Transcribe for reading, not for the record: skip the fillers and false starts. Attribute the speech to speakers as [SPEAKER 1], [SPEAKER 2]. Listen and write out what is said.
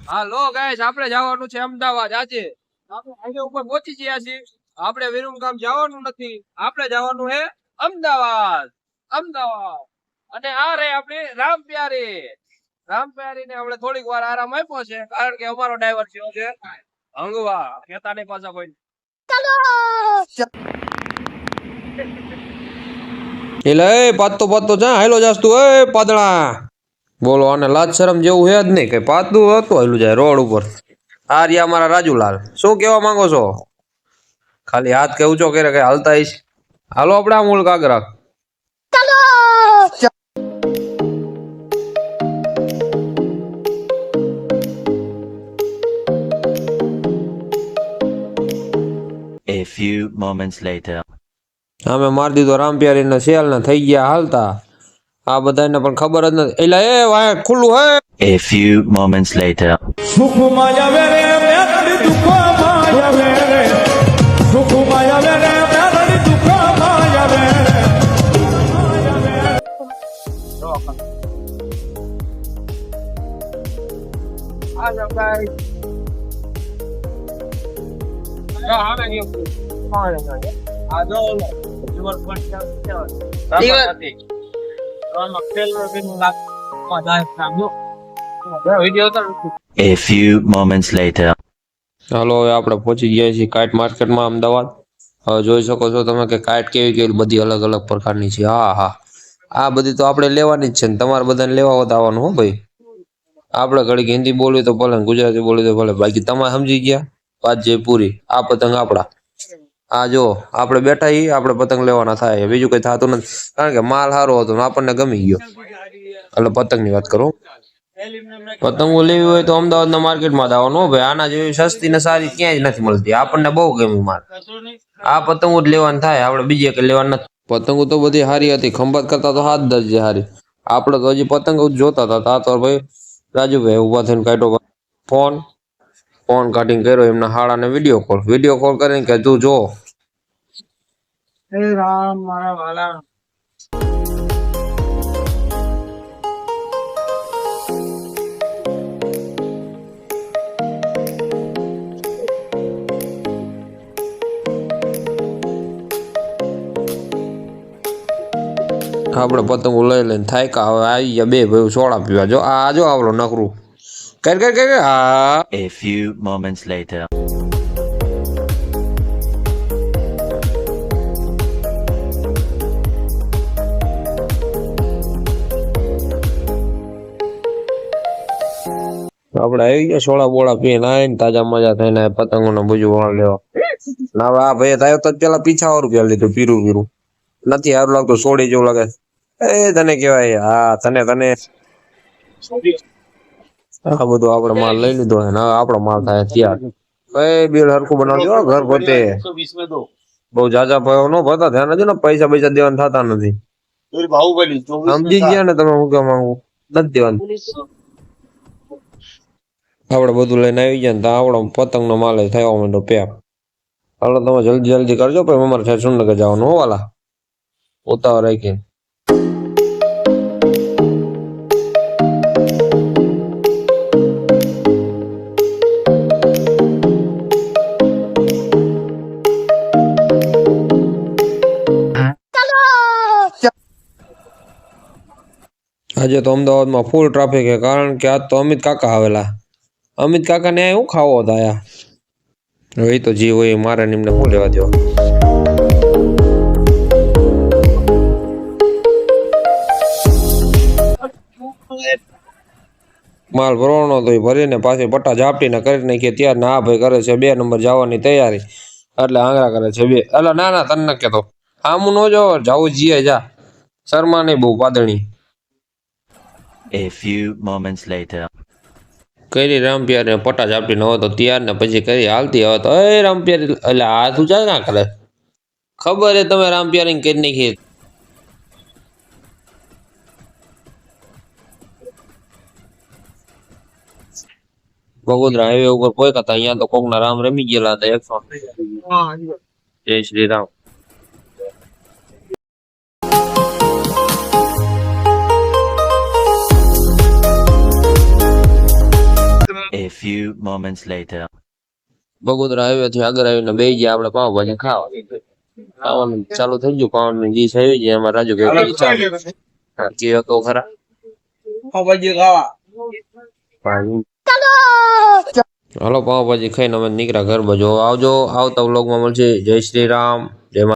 [SPEAKER 1] હાલો guys, આપણે જવાનું છે અમદાવાદ. આજે આપણે હાઈવે ઉપર પહોંચી ગયા છીએ. આપણે વિરમગામ જવાનું નથી, આપણે જવાનું છે અમદાવાદ. અમદાવાદ અને આ રે આપણી રામ પ્યારી ને આપણે થોડીક વાર આરામ આપ્યો છે, કારણ કે અમારો ડ્રાઈવર છે હંગવા કહેતા નહીં પાછા કોઈ.
[SPEAKER 2] એટલે એ પાતો જા હાલો જાસ તું એ પાદણા બોલો. અને લાજ શરમ જેવું હે જ નહીં કઈ. પાતું હતું હાલું જાય રોડ ઉપર. આ રહ્યા મારા રાજુલાલ. શું કેવા માંગો છો? ખાલી હાથ કે ઊંચો કરે કઈ હાલતા હઈશ. હાલો આપણે આ મૂળ કાગરા.
[SPEAKER 3] A few moments later.
[SPEAKER 2] અમે મારી દીધો રામપ્યારી ને શેલ ને થઈ ગયા હાલતા. આ બધાને પણ ખબર જ નથી. એટલે એ વાય ખુલ્લું હે.
[SPEAKER 3] A few moments later.
[SPEAKER 4] સુખ માયા વેરે મેરડી દુઃખ માયા વેરે સુખ માયા વેરે મેરડી દુઃખ માયા વેરે
[SPEAKER 1] આ જો ગાઈસ, આવે ગયો. આ જો river front
[SPEAKER 3] A few moments later.
[SPEAKER 2] હાલો હવે આપણે પહોંચી ગયા છીએ કાઇટ માર્કેટમાં અમદાવાદ. હવે જોઈ શકો છો તમે કે કાઇટ કેવી બધી અલગ અલગ પ્રકારની છે. હા, આ બધી તો આપણે લેવાની જ છે ને તમારે બધાને લેવા હોત આવવાનું હો ભાઈ. આપણે ઘડીક હિન્દી બોલવી તો ભલે ને ગુજરાતી બોલવી તો ભલે, બાકી તમે સમજી ગયા વાત જે પૂરી. આ પતંગ આપણા. આ જો આપણે બેઠા છીએ, આપણે પતંગ લેવાના થાય, બીજું કઈ થતું નથી. કારણ કે માલ સારો હતો ને આપણને ગમી ગયો એટલે પતંગની વાત કરું. પતંગો લેવી હોય તો અમદાવાદના માર્કેટમાં જ આવવાનું ભાઈ. આના જેવી સસ્તી ને સારી ક્યાંય જ નથી મળતી. આપણને બહુ ગમી માલ. આ પતંગો જ લેવાનું થાય, આપણે બીજે કઈ લેવાનું નથી. પતંગો તો બધી સારી હતી, ખંભાત કરતા તો હાથ દરજે સારી. આપણે તો હજી પતંગો જ જોતા હતા. આ તો ભાઈ રાજુભાઈ ઉભા થઈને કાઢ્યો ફોન કાઢીને કર્યો એમના હાડાને વિડીયો કોલ કરીને કે તું જો.
[SPEAKER 1] હે રામ મારા વાલા.
[SPEAKER 2] આપણે પતંગો લઈ લઈને થાય કા હવે આવી ગયા બે ભાઈ સોડા પીવા. જો આ જો આવડો નકરું કર હા.
[SPEAKER 3] A few moments later.
[SPEAKER 2] આપણે આવી ગયા સોડા બોળા પીને આવીને તાજા મજા થઈને પતંગોનો બુજુ વણ લેવા. ના હવે આ ભાઈ થાય તો પેલા પીછા રૂપિયા લીધું પીરું નથી સારું લાગતું. સોડી જેવું લાગે. એ તને કેવાય. હા તને આ બધું આપણે માલ લઈ લીધો ને હવે આપણો માલ થાય તૈયાર. કઈ બિલ હરખું બનાવજો ઘર પોતે. બહુ જાજા ભાવ નો ભરતા ધ્યાન નથી ને. પૈસા દેવાના થતા નથી. સમજી ગયા ને તમે હું કેવા માંગુ? નથી દેવાનું. આપણે બધું લઈને આવી ગયા ને તો આપણો પતંગ નો માલ થયો માંડો પેક. હાલો તમે જલ્દી કરજો પછી અમારે છે સુરનગર જવાનું હો વાલા. ઉતાવળ રાખીને. આજે તો અમદાવાદમાં ફૂલ ટ્રાફિક છે, કારણ કે આજ તો અમિત કાકા આવેલા. અમિત કાકા ને શું ખાવો હતા? હવે તો જે હોય મારે એમને શું લેવા દેવા. માલ ભરવાનો તો ભરીને પાછી પટ્ટા ઝાપટીને કરી નાખીએ ત્યાર ને આ ભાઈ કરે છે 2 નંબર જવાની તૈયારી. એટલે આંગળા કરે છે 2. એટલે ના તને ન કેતો આમ ન જો જાવું જીએ જા. શર્મા નહીં બહુ પાદણી.
[SPEAKER 3] A few moments later.
[SPEAKER 2] કરી રામપ્યાર ને પટ્ટા ઝાપટીને હવે તો તૈયાર ને પછી કરી હાલતી. હવે તો એ રામપ્યાર એટલે આ તું જાય ના કરે. ખબર હે તમે રામપ્યારી કરી નાખી. બગોદરા હાઈવે ઉપર કોઈ હતા. અહીંયા તો કોક ના રામ રમી ગયેલા હતા 100. જય Shri Ram.
[SPEAKER 3] A few moments later.
[SPEAKER 2] Bagodara highway થી આગળ આવીને બેસી ગયા આપણે પાવભાજી ખાવાનું ચાલુ થઈ ગયું. પાવની ડીશ આવી ગઈ. એમાં રાજુ કે ચાલુ કે હતો ખરા હાલો પાવભાજી ખાઈને અમે નીકળ્યા ઘર બાજુ. આવજો. આવતા વ્લોગમાં મળશે. જય શ્રી રામ, જય માતા.